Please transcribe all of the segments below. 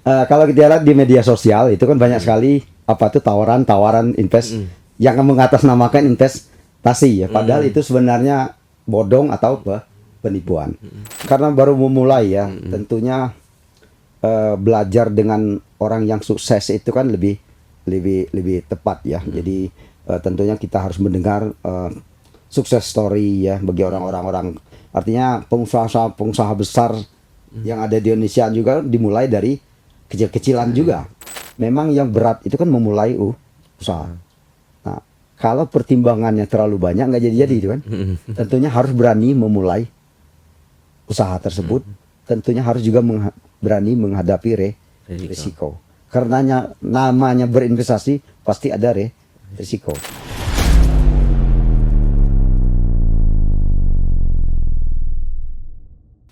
Kalau kita lihat di media sosial itu kan banyak sekali apa tuh tawaran invest yang mengatasnamakan investasi ya. Padahal itu sebenarnya bodong atau penipuan. Karena baru memulai ya, tentunya belajar dengan orang yang sukses itu kan lebih tepat ya. Jadi tentunya kita harus mendengar sukses story ya bagi orang-orang. Artinya pengusaha besar yang ada di Indonesia juga dimulai dari kecil-kecilan juga. Memang yang berat itu kan memulai usaha. Nah, kalau pertimbangannya terlalu banyak nggak jadi itu kan. Tentunya harus berani memulai usaha tersebut. Tentunya harus juga berani menghadapi risiko. Karenanya namanya berinvestasi pasti ada risiko.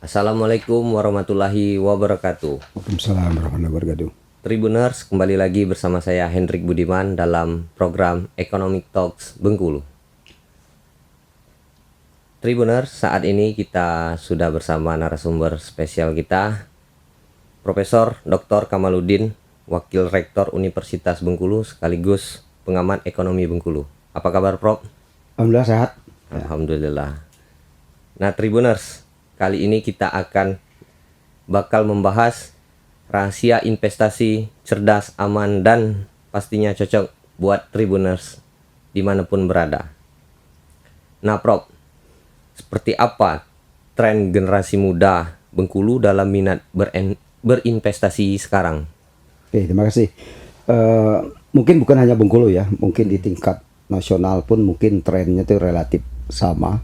Assalamualaikum warahmatullahi wabarakatuh. Waalaikumsalam warahmatullahi wabarakatuh. Tribuners, kembali lagi bersama saya Hendrik Budiman dalam program Economic Talks Bengkulu. Tribuners, saat ini kita sudah bersama narasumber spesial kita, Profesor Dr. Kamaludin, Wakil Rektor Universitas Bengkulu sekaligus pengamat ekonomi Bengkulu. Apa kabar, Prof? Alhamdulillah sehat. Alhamdulillah. Nah, Tribuners, kali ini kita akan bakal membahas rahasia investasi cerdas, aman, dan pastinya cocok buat Tribuners dimanapun berada. Nah, Prof, seperti apa tren generasi muda Bengkulu dalam minat berinvestasi sekarang? Oke, terima kasih. Mungkin bukan hanya Bengkulu ya, mungkin di tingkat nasional pun mungkin trennya itu relatif sama.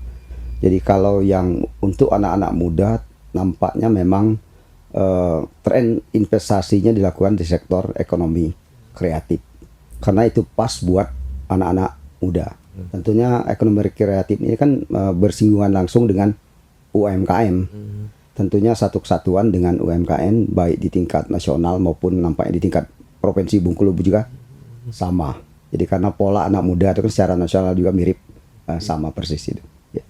Jadi kalau yang untuk anak-anak muda nampaknya memang tren investasinya dilakukan di sektor ekonomi kreatif. Karena itu pas buat anak-anak muda. Tentunya ekonomi kreatif ini kan bersinggungan langsung dengan UMKM. Tentunya satu kesatuan dengan UMKM baik di tingkat nasional maupun nampaknya di tingkat provinsi Bengkulu juga sama. Jadi karena pola anak muda itu kan secara nasional juga mirip sama persis itu. Ya.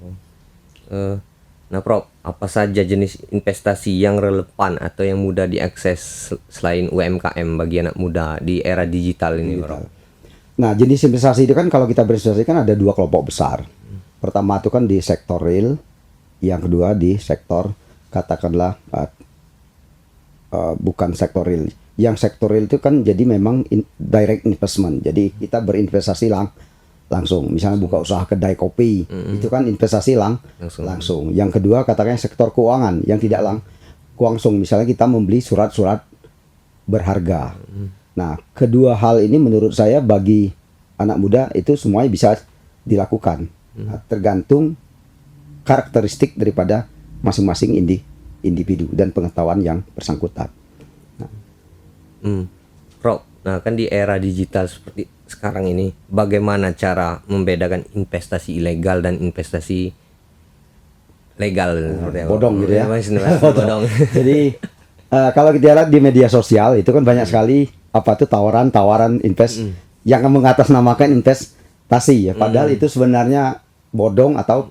Nah, Prof, apa saja jenis investasi yang relevan atau yang mudah diakses selain UMKM bagi anak muda di era digital ini, Prof? Nah, jenis investasi itu kan kalau kita berinvestasi kan ada dua kelompok besar. Pertama itu kan di sektor real, yang kedua di sektor katakanlah bukan sektor real. Yang sektor real itu kan jadi memang direct investment. Jadi kita berinvestasi langsung. Misalnya buka usaha kedai kopi, itu kan investasi langsung. Yang kedua katakanlah sektor keuangan yang tidak langsung. Misalnya kita membeli surat-surat berharga. Nah, kedua hal ini menurut saya bagi anak muda itu semuanya bisa dilakukan. Nah, tergantung karakteristik daripada masing-masing individu dan pengetahuan yang bersangkutan. Prof, nah kan di era digital seperti sekarang ini, bagaimana cara membedakan investasi ilegal dan investasi legal? Bodong gitu ya. Bodong. Jadi kalau kita lihat di media sosial itu kan banyak sekali apa tuh tawaran invest yang mengatasnamakan investasi ya. Padahal itu sebenarnya bodong atau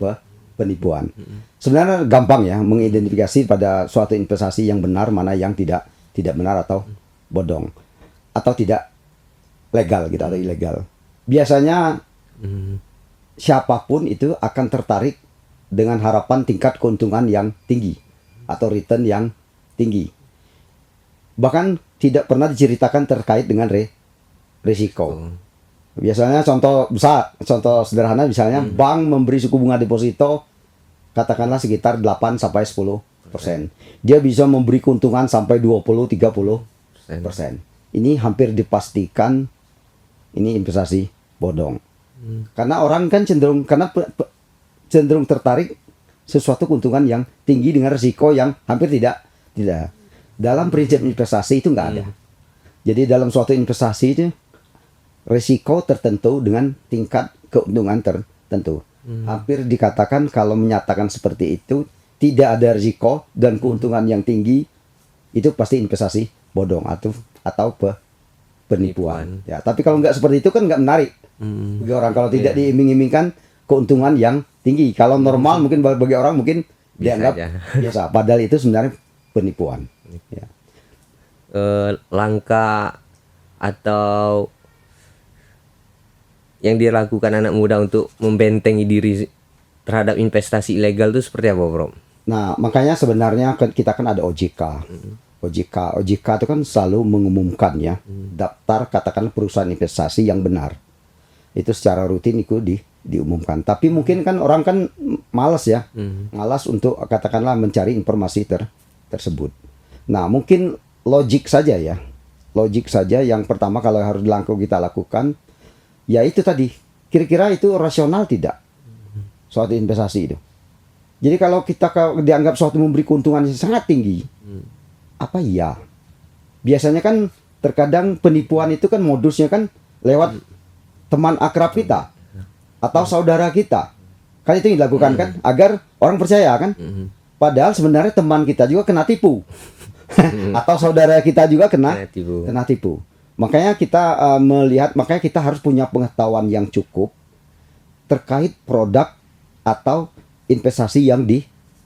penipuan. Sebenarnya gampang ya mengidentifikasi pada suatu investasi yang benar mana yang tidak benar atau bodong atau tidak legal gitu atau ilegal. Biasanya siapapun itu akan tertarik dengan harapan tingkat keuntungan yang tinggi atau return yang tinggi. Bahkan tidak pernah diceritakan terkait dengan risiko. Biasanya contoh sederhana misalnya bank memberi suku bunga deposito katakanlah sekitar 8 sampai 10%. Dia bisa memberi keuntungan sampai 20-30%. Ini hampir dipastikan ini investasi bodong. Karena orang kan cenderung tertarik sesuatu keuntungan yang tinggi dengan risiko yang hampir tidak. Dalam prinsip investasi itu nggak ada. Jadi dalam suatu investasi itu risiko tertentu dengan tingkat keuntungan tertentu. Hampir dikatakan kalau menyatakan seperti itu tidak ada risiko dan keuntungan yang tinggi itu pasti investasi bodong atau penipuan. Ya, tapi kalau nggak seperti itu kan nggak menarik bagi orang kalau tidak diiming-imingkan keuntungan yang tinggi. Kalau normal mungkin bagi orang mungkin dianggap biasa. Padahal itu sebenarnya penipuan. Ya. langkah atau yang dilakukan anak muda untuk membentengi diri terhadap investasi ilegal itu seperti apa, Bro? Nah, makanya sebenarnya kita kan ada OJK. OJK itu kan selalu mengumumkan ya daftar katakan perusahaan investasi yang benar. Itu secara rutin itu diumumkan. Tapi mungkin kan orang kan malas ya, malas untuk katakanlah mencari informasi tersebut. Nah, mungkin logik saja ya, logik saja yang pertama kalau harus kita lakukan, ya itu tadi, kira-kira itu rasional tidak suatu investasi itu. Jadi kalau kita dianggap suatu memberi keuntungan yang sangat tinggi, apa iya? Biasanya kan terkadang penipuan itu kan modusnya kan lewat teman akrab kita atau saudara kita. Kan itu yang dilakukan kan agar orang percaya kan. Padahal sebenarnya teman kita juga kena tipu. Atau saudara kita juga kena tipu. Makanya kita melihat, makanya kita harus punya pengetahuan yang cukup terkait produk atau investasi yang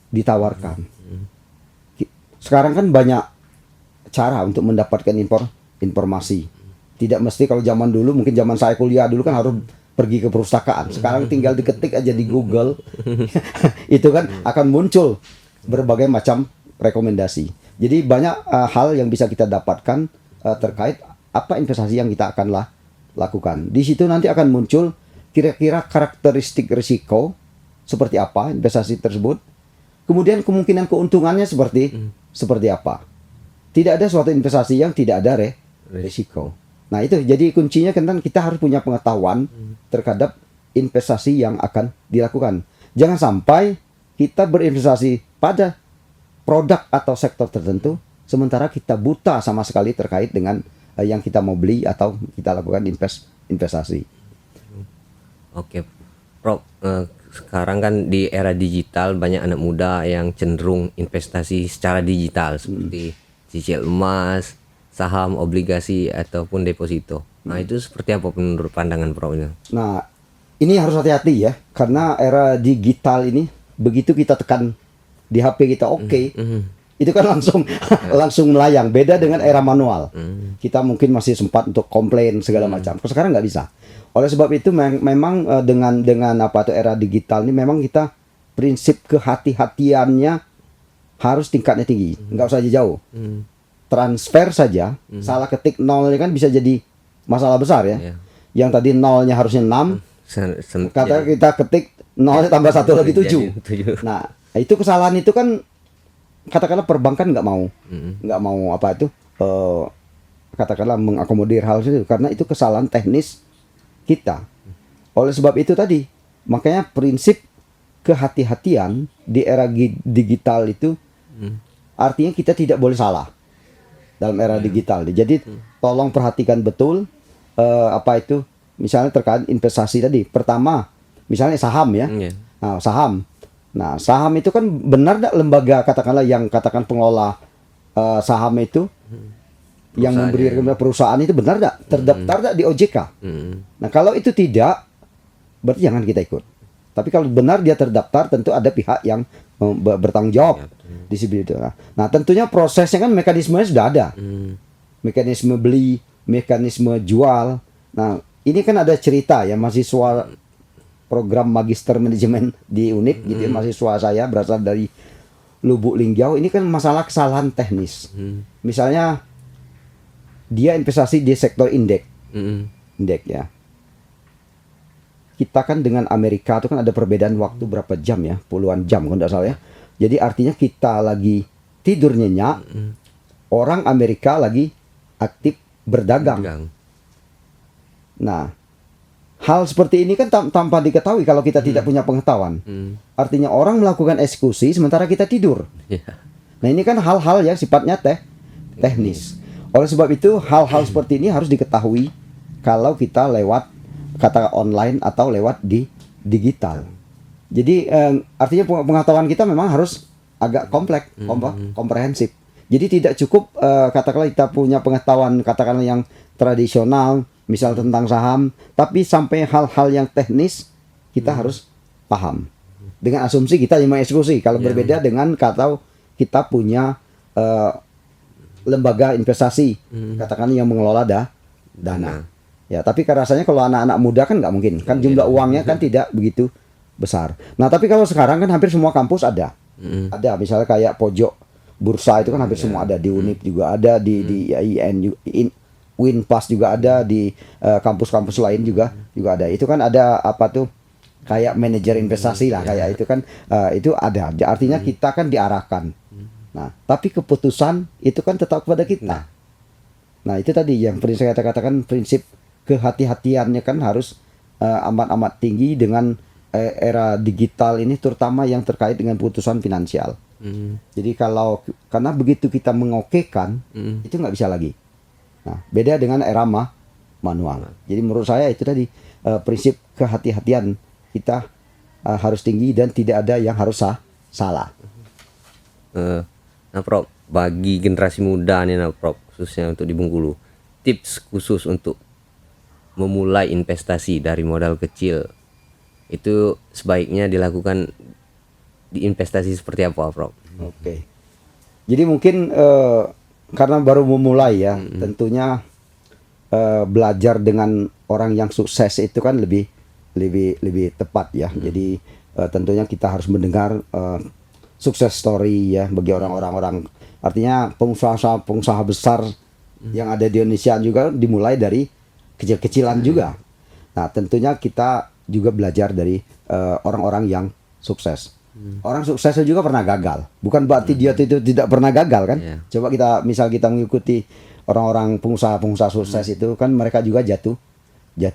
ditawarkan. Sekarang kan banyak cara untuk mendapatkan informasi. Tidak mesti kalau zaman dulu, mungkin zaman saya kuliah dulu kan harus pergi ke perpustakaan. Sekarang tinggal diketik aja di Google, itu kan akan muncul berbagai macam rekomendasi. Jadi banyak hal yang bisa kita dapatkan terkait apa investasi yang kita akan lakukan. Di situ nanti akan muncul kira-kira karakteristik risiko seperti apa investasi tersebut. Kemudian kemungkinan keuntungannya seperti apa. Tidak ada suatu investasi yang tidak ada risiko. Nah itu jadi kuncinya kan kita harus punya pengetahuan terhadap investasi yang akan dilakukan. Jangan sampai kita berinvestasi pada produk atau sektor tertentu sementara kita buta sama sekali terkait dengan yang kita mau beli atau kita lakukan investasi. Oke, Prof. Sekarang kan di era digital banyak anak muda yang cenderung investasi secara digital seperti cicil emas, saham, obligasi ataupun deposito. Nah, itu seperti apa menurut pandangan Prof? Nah, ini harus hati-hati ya karena era digital ini begitu kita tekan di HP kita itu kan langsung melayang. Beda dengan era manual. Kita mungkin masih sempat untuk komplain segala macam. Sekarang nggak bisa. Oleh sebab itu memang dengan apa tuh era digital ini memang kita prinsip kehati-hatiannya harus tingkatnya tinggi, nggak usah jauh. Transfer saja, salah ketik nolnya kan bisa jadi masalah besar ya. Yang tadi nolnya harusnya 6, kata kita ketik nolnya tambah 1 lagi 7. Nah, itu kesalahan itu kan katakanlah perbankan nggak mau apa itu katakanlah mengakomodir hal itu karena itu kesalahan teknis kita. Oleh sebab itu tadi, makanya prinsip kehati-hatian di era digital itu artinya kita tidak boleh salah dalam era digital. Jadi tolong perhatikan betul apa itu misalnya terkait investasi tadi. Pertama, misalnya saham ya. Nah, saham. Nah, saham itu kan benar enggak lembaga katakanlah yang katakan pengelola saham itu yang memberi perusahaan itu benar enggak terdaftar enggak di OJK? Nah, kalau itu tidak berarti jangan kita ikut. Tapi kalau benar dia terdaftar tentu ada pihak yang bertanggung jawab di situ. Nah, tentunya prosesnya kan mekanismenya sudah ada. Mekanisme beli, mekanisme jual. Nah, ini kan ada cerita ya mahasiswa program magister manajemen di UNIP gitu ya, mahasiswa saya berasal dari Lubuk Linggau. Ini kan masalah kesalahan teknis. Misalnya dia investasi di sektor indeks. Indeks ya. Kita kan dengan Amerika itu kan ada perbedaan waktu berapa jam ya, puluhan jam kalau tidak salah ya. Jadi artinya kita lagi tidur nyenyak, orang Amerika lagi aktif berdagang. Nah, hal seperti ini kan tanpa diketahui kalau kita tidak punya pengetahuan. Artinya orang melakukan eksekusi sementara kita tidur. Nah ini kan hal-hal yang sifatnya teknis. Oleh sebab itu hal-hal seperti ini harus diketahui kalau kita lewat kata online atau lewat di digital. Jadi artinya pengetahuan kita memang harus agak kompleks, komprehensif. Jadi tidak cukup katakanlah kita punya pengetahuan katakanlah yang tradisional, misal tentang saham, tapi sampai hal-hal yang teknis kita harus paham. Dengan asumsi kita yang mengeksekusi. Kalau berbeda dengan kata kita punya lembaga investasi, katakan yang mengelola dana. Ya, tapi kan rasanya kalau anak-anak muda kan nggak mungkin, kan jumlah uangnya kan tidak begitu besar. Nah, tapi kalau sekarang kan hampir semua kampus ada, misalnya kayak pojok bursa itu kan hampir semua ada, di Unip juga ada, di IAIN juga, Winpas juga ada, di kampus-kampus lain juga ada. Itu kan ada apa tuh, kayak manajer investasi lah, kayak itu kan itu ada. Artinya kita kan diarahkan. Nah, tapi keputusan itu kan tetap kepada kita. Nah, itu tadi yang saya katakan prinsip kehati-hatiannya kan harus amat-amat tinggi dengan era digital ini, terutama yang terkait dengan putusan finansial. Jadi karena begitu kita mengokekan, itu nggak bisa lagi. Nah, beda dengan era manual. Jadi menurut saya itu tadi prinsip kehati-hatian kita harus tinggi dan tidak ada yang harus salah. Nah, Prof, bagi generasi muda nih, nah, Prof, khususnya untuk di Bengkulu, tips khusus untuk memulai investasi dari modal kecil itu sebaiknya dilakukan di investasi seperti apa, Prof? Oke. Jadi mungkin karena baru memulai ya, tentunya belajar dengan orang yang sukses itu kan lebih tepat ya. Jadi tentunya kita harus mendengar sukses story ya bagi orang-orang, artinya pengusaha besar yang ada di Indonesia juga dimulai dari kecil-kecilan juga. Nah, tentunya kita juga belajar dari orang-orang yang sukses. Orang sukses juga pernah gagal. Bukan berarti dia itu tidak pernah gagal kan? Coba kita mengikuti orang-orang pengusaha sukses itu kan mereka juga jatuh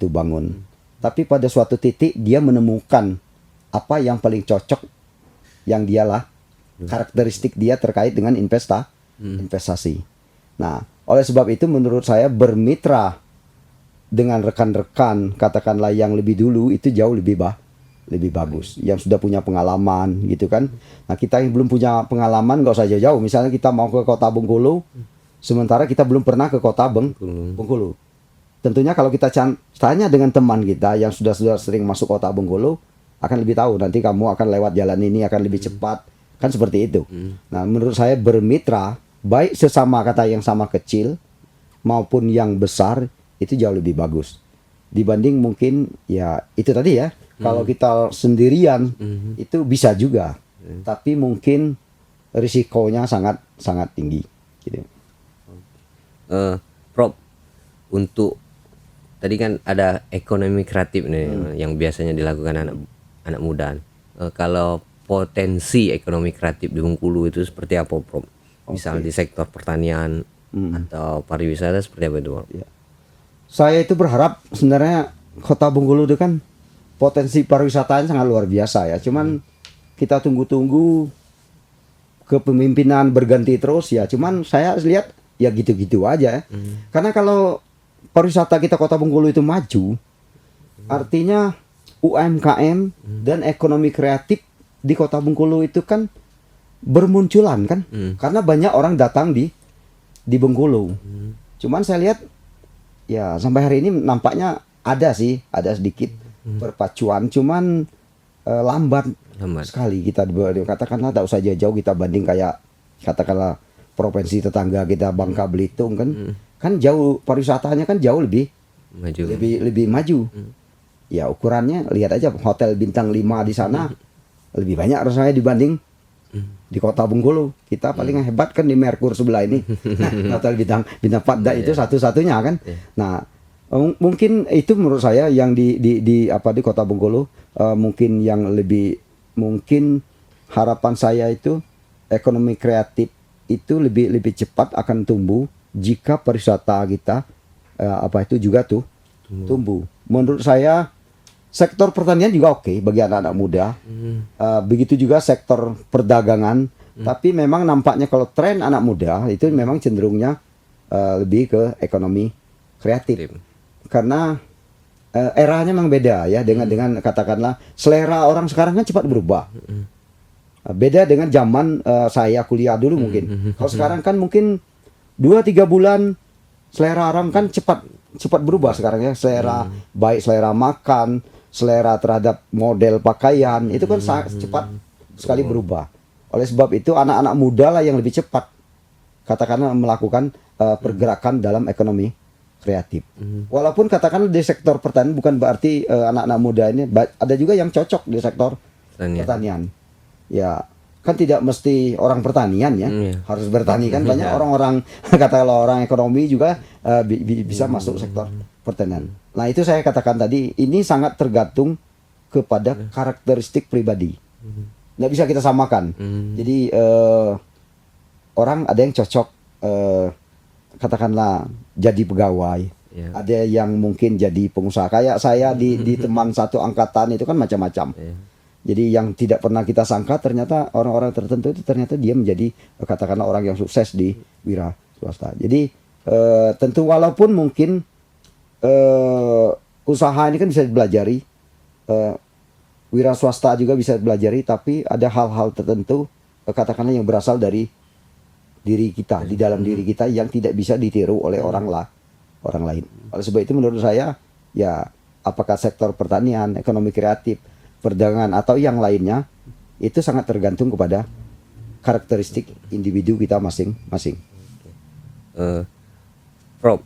bangun. Tapi pada suatu titik dia menemukan apa yang paling cocok, yang dialah karakteristik dia terkait dengan investasi. Nah, oleh sebab itu menurut saya bermitra dengan rekan-rekan katakanlah yang lebih dulu itu jauh lebih bagus, yang sudah punya pengalaman gitu kan. Nah, kita yang belum punya pengalaman nggak usah jauh-jauh. Misalnya kita mau ke kota Bengkulu, sementara kita belum pernah ke kota Bengkulu. Tentunya kalau kita tanya dengan teman kita yang sudah sering masuk kota Bengkulu, akan lebih tahu nanti kamu akan lewat jalan ini akan lebih cepat, kan seperti itu. Nah, menurut saya bermitra baik sesama kata yang sama kecil maupun yang besar itu jauh lebih bagus dibanding mungkin ya itu tadi ya. Kalau kita sendirian itu bisa juga, tapi mungkin risikonya sangat tinggi. Gitu. Prof, untuk tadi kan ada ekonomi kreatif nih yang biasanya dilakukan anak muda. Kalau potensi ekonomi kreatif di Bengkulu itu seperti apa, Prof? Misal di sektor pertanian atau pariwisata seperti apa itu, Prof? Ya. Saya itu berharap sebenarnya kota Bengkulu itu kan potensi pariwisatanya sangat luar biasa ya. Cuman kita tunggu-tunggu kepemimpinan berganti terus ya. Cuman saya lihat ya gitu-gitu aja ya. Karena kalau pariwisata kita kota Bengkulu itu maju, artinya UMKM dan ekonomi kreatif di kota Bengkulu itu kan bermunculan kan. Karena banyak orang datang di Bengkulu. Cuman saya lihat ya sampai hari ini nampaknya ada sedikit perpacuan, cuman lambat sekali. Kita katakanlah tak usah jauh kita banding kayak katakanlah provinsi tetangga kita Bangka Belitung kan jauh pariwisatanya kan jauh lebih maju. Ya ukurannya lihat aja hotel bintang 5 di sana lebih banyak rasanya dibanding di kota Bengkulu. Kita paling hebat kan di Merkur sebelah ini. Hotel bintang 4 itu satu-satunya kan. Nah, mungkin itu menurut saya yang di kota Bengkulu mungkin yang mungkin harapan saya itu ekonomi kreatif itu lebih cepat akan tumbuh jika pariwisata kita juga tumbuh. Menurut saya sektor pertanian juga oke bagi anak-anak muda. Begitu juga sektor perdagangan. Tapi memang nampaknya kalau tren anak muda itu memang cenderungnya lebih ke ekonomi kreatif. Karena eranya memang beda ya dengan katakanlah selera orang sekarang kan cepat berubah. Beda dengan zaman saya kuliah dulu mungkin. Kalau sekarang kan mungkin 2-3 bulan selera orang kan cepat berubah sekarang ya. Baik selera makan, selera terhadap model pakaian itu kan sangat cepat sekali berubah. Oleh sebab itu anak-anak muda lah yang lebih cepat katakanlah melakukan pergerakan dalam ekonomi kreatif. Walaupun katakanlah di sektor pertanian bukan berarti anak-anak muda ini ada juga yang cocok di sektor pertanian. Ya, kan tidak mesti orang pertanian ya, harus bertani kan banyak orang-orang katakanlah orang ekonomi juga bisa masuk sektor pertanian. Nah, itu saya katakan tadi ini sangat tergantung kepada karakteristik pribadi. Nggak bisa kita samakan. Jadi orang ada yang cocok katakanlah jadi pegawai, ada yang mungkin jadi pengusaha. Kayak saya di teman satu angkatan itu kan macam-macam. Jadi yang tidak pernah kita sangka ternyata orang-orang tertentu itu ternyata dia menjadi katakanlah orang yang sukses di wira swasta. Jadi tentu walaupun mungkin usaha ini kan bisa dipelajari, wira swasta juga bisa dipelajari, tapi ada hal-hal tertentu katakanlah yang berasal dari diri kita, di dalam diri kita yang tidak bisa ditiru oleh orang lain. Oleh sebab itu menurut saya ya apakah sektor pertanian, ekonomi kreatif, perdagangan atau yang lainnya itu sangat tergantung kepada karakteristik individu kita masing-masing. Prof,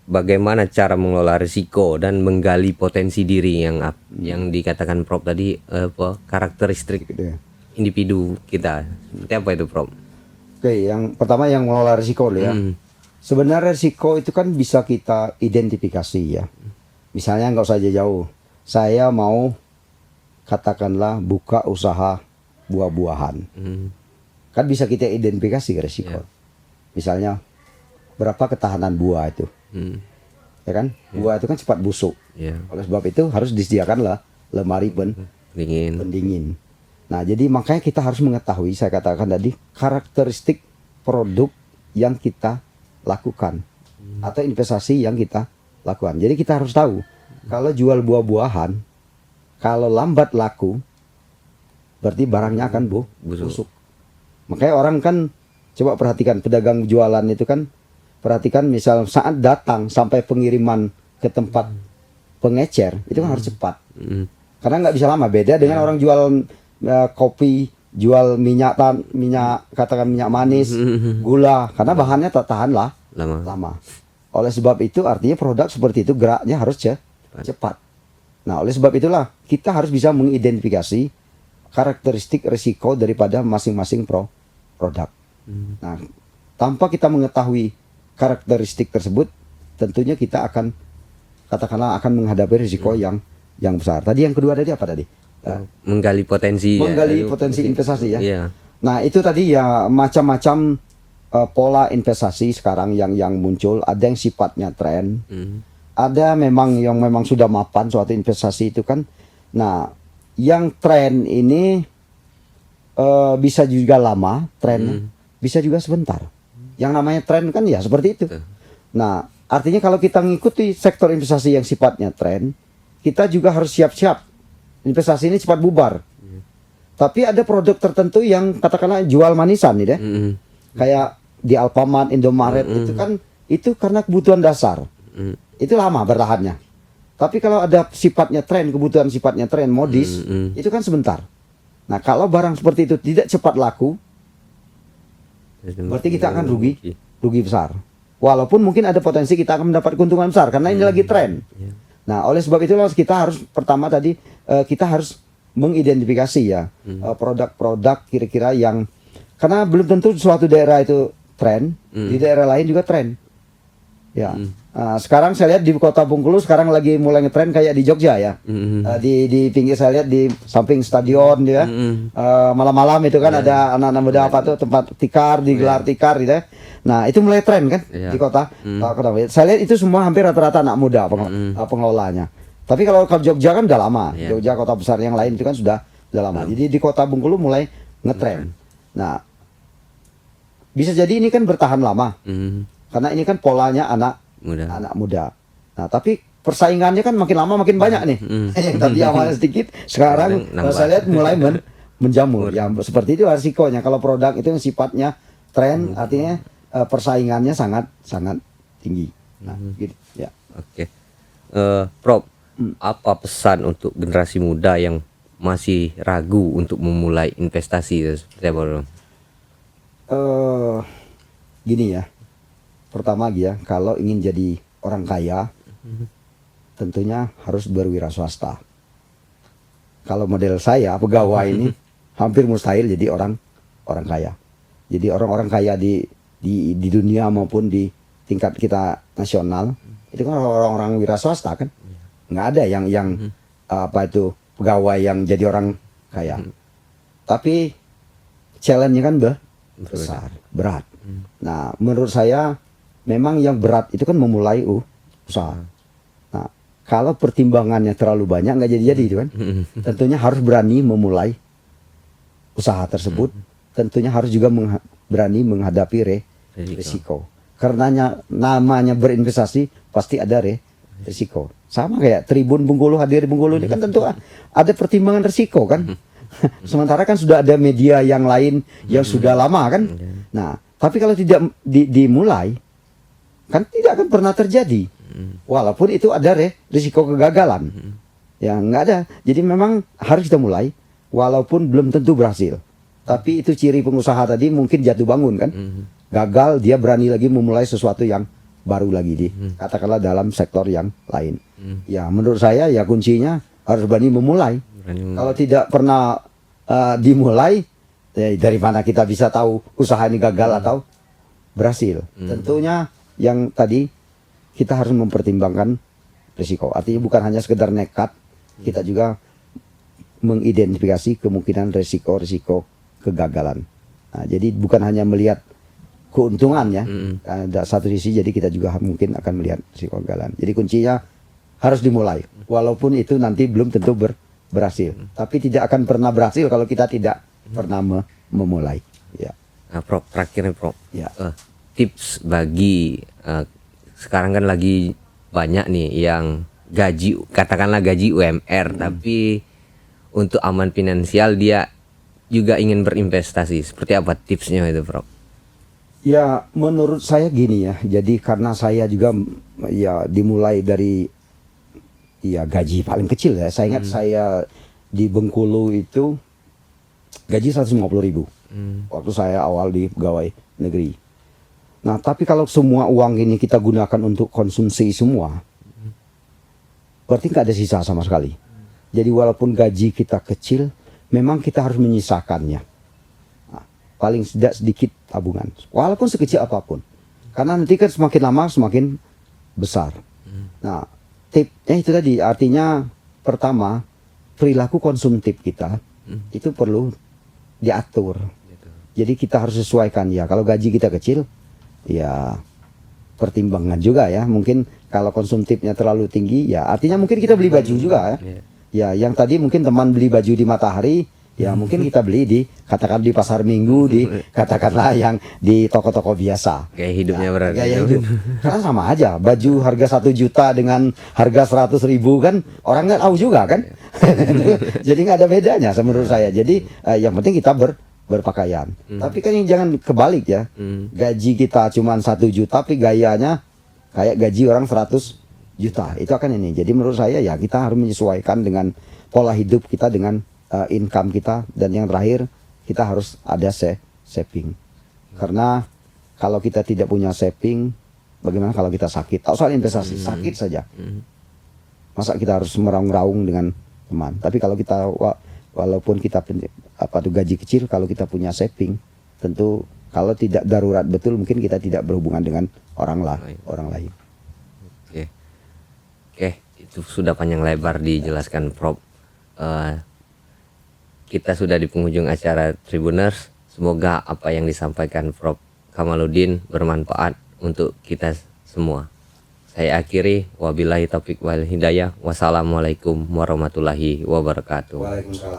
bagaimana cara mengelola risiko dan menggali potensi diri yang dikatakan Prof tadi, karakteristik individu kita? Seperti apa itu, Prof? Oke, yang pertama yang mengelola risiko dulu ya. Sebenarnya risiko itu kan bisa kita identifikasi ya. Misalnya nggak usah jauh. Saya mau katakanlah buka usaha buah-buahan. Kan bisa kita identifikasi risiko. Misalnya berapa ketahanan buah itu. Ya kan? Buah itu kan cepat busuk. Oleh sebab itu harus disediakanlah lemari pendingin. Nah, jadi makanya kita harus mengetahui, saya katakan tadi, karakteristik produk yang kita lakukan atau investasi yang kita lakukan. Jadi kita harus tahu kalau jual buah-buahan, kalau lambat laku, berarti barangnya akan busuk. Makanya orang kan coba perhatikan pedagang jualan itu kan, perhatikan misal saat datang sampai pengiriman ke tempat pengecer itu kan harus cepat. Karena nggak bisa lama. Beda dengan orang jual kopi, jual minyak katakan minyak manis, gula, karena bahannya tak tahan lama. Oleh sebab itu artinya produk seperti itu geraknya harus cepat. Nah, oleh sebab itulah kita harus bisa mengidentifikasi karakteristik risiko daripada masing-masing produk. Nah, tanpa kita mengetahui karakteristik tersebut, tentunya kita akan katakanlah akan menghadapi risiko yang besar. Tadi yang kedua tadi apa tadi? Menggali potensi investasi ya. Nah, itu tadi ya macam-macam pola investasi sekarang yang muncul. Ada yang sifatnya tren, ada yang memang sudah mapan suatu investasi itu kan. Nah, yang tren ini bisa juga lama trennya, bisa juga sebentar. Yang namanya tren kan ya seperti itu. Nah, artinya kalau kita mengikuti sektor investasi yang sifatnya tren, kita juga harus siap-siap. Investasi ini cepat bubar. Tapi ada produk tertentu yang katakanlah jual manisan nih deh. Kayak di Alfamart, Indomaret itu karena kebutuhan dasar. Itu lama bertahannya. Tapi kalau ada sifatnya tren, kebutuhan sifatnya tren, modis, itu kan sebentar. Nah, kalau barang seperti itu tidak cepat laku, berarti kita akan rugi besar. Walaupun mungkin ada potensi kita akan mendapat keuntungan besar karena ini lagi tren. Nah, oleh sebab itulah kita harus pertama tadi kita harus mengidentifikasi ya produk-produk kira-kira yang karena belum tentu suatu daerah itu tren, di daerah lain juga tren. Ya. Sekarang saya lihat di kota Bengkulu sekarang lagi mulai ngetren kayak di Jogja ya. Di pinggir saya lihat di samping stadion ya. Malam-malam itu kan ada anak-anak muda apa tuh tempat tikar, digelar tikar gitu ya. Nah, itu mulai tren kan di kota. Saya lihat itu semua hampir rata-rata anak muda pengelolanya. Tapi kalau Jogja kan udah lama. Jogja kota besar yang lain itu kan sudah lama. Jadi di kota Bengkulu mulai ngetren. Nah, bisa jadi ini kan bertahan lama. Karena ini kan polanya anak muda. Nah, tapi persaingannya kan makin lama makin banyak nih. Yang tadi awalnya sedikit, sekarang saya lihat mulai menjamur. Ya, seperti itu risikonya. Kalau produk itu yang sifatnya tren, artinya persaingannya sangat tinggi. Nah, gitu ya. Oke. Prof, apa pesan untuk generasi muda yang masih ragu untuk memulai investasi seperti apa, Bro? eh gini ya. Pertama ya, kalau ingin jadi orang kaya, tentunya harus berwira swasta. Kalau model saya pegawai ini hampir mustahil jadi orang kaya. Jadi orang-orang kaya di dunia maupun di tingkat kita nasional itu kan orang-orang wira swasta kan. Nggak ada yang apa itu pegawai yang jadi orang kaya. Tapi challenge-nya kan besar, berat. Nah, menurut saya memang yang berat itu kan memulai usaha. Nah, kalau pertimbangannya terlalu banyak nggak jadi itu kan. Tentunya harus berani memulai usaha tersebut. Tentunya harus juga berani menghadapi risiko. Karenanya namanya berinvestasi pasti ada risiko. Sama kayak Tribun Bengkulu hadir di Bengkulu ini kan tentu ada pertimbangan risiko kan. Sementara kan sudah ada media yang lain yang sudah lama kan. Nah, tapi kalau tidak dimulai kan tidak akan pernah terjadi. Walaupun itu ada risiko kegagalan. Ya nggak ada. Jadi memang harus kita mulai walaupun belum tentu berhasil. Tapi itu ciri pengusaha tadi mungkin jatuh bangun kan. Gagal dia berani lagi memulai sesuatu yang baru lagi katakanlah dalam sektor yang lain. Ya menurut saya ya kuncinya harus berani memulai. Kalau tidak pernah dimulai, ya dari mana kita bisa tahu usaha ini gagal atau berhasil? Tentunya yang tadi kita harus mempertimbangkan risiko. Artinya bukan hanya sekedar nekat, kita juga mengidentifikasi kemungkinan risiko kegagalan. Nah, jadi bukan hanya melihat keuntungannya, ada satu sisi, jadi kita juga mungkin akan melihat risiko kegagalan. Jadi kuncinya harus dimulai, walaupun itu nanti belum tentu berhasil. Tapi tidak akan pernah berhasil kalau kita tidak pernah memulai. Ya. Nah, Prof, terakhir nih, Prof. Ya. Tips bagi sekarang kan lagi banyak nih yang gaji, katakanlah gaji UMR, tapi untuk aman finansial dia juga ingin berinvestasi. Seperti apa tipsnya itu, Prof? Ya, menurut saya gini ya. Jadi karena saya juga ya dimulai dari ya gaji paling kecil ya. Saya ingat saya di Bengkulu itu gaji 150.000 waktu saya awal di pegawai negeri. Nah, tapi kalau semua uang ini kita gunakan untuk konsumsi semua, berarti nggak ada sisa sama sekali. Jadi walaupun gaji kita kecil, memang kita harus menyisakannya. Nah, paling tidak sedikit tabungan, walaupun sekecil apapun. Karena nanti kan semakin lama semakin besar. Nah, tipnya itu tadi, artinya pertama, perilaku konsumtif kita itu perlu diatur. Jadi kita harus sesuaikan ya. Kalau gaji kita kecil, ya pertimbangan juga ya. Mungkin kalau konsumtifnya terlalu tinggi, ya artinya mungkin kita beli baju juga ya. Ya, yang tadi mungkin teman beli baju di Matahari, ya mungkin kita beli di katakan di pasar Minggu, di katakanlah yang di toko-toko biasa. Gaya hidupnya Ya, berarti. gaya hidup. Karena sama aja, baju harga 1 juta dengan harga 100.000 kan orang nggak tahu juga kan. Jadi nggak ada bedanya menurut saya. Jadi yang penting kita berpakaian. Tapi kan yang jangan kebalik ya. Gaji kita cuma 1 juta tapi gayanya kayak gaji orang 100 juta. Itu akan ini. Jadi menurut saya ya kita harus menyesuaikan dengan pola hidup kita, dengan income kita, dan yang terakhir kita harus ada saving. Karena kalau kita tidak punya saving, bagaimana kalau kita sakit? Tahu soal investasi, sakit saja. Masa kita harus meraung-raung dengan teman? Tapi kalau kita walaupun kita gaji kecil, kalau kita punya saving, tentu kalau tidak darurat betul mungkin kita tidak berhubungan dengan orang lain. Oke, itu sudah panjang lebar dijelaskan, Prof. Kita sudah di penghujung acara Tribuners. Semoga apa yang disampaikan Prof. Kamaludin bermanfaat untuk kita semua. Saya akhiri, wabillahi taufiq wal hidayah. Wassalamualaikum warahmatullahi wabarakatuh. Waalaikumsalam.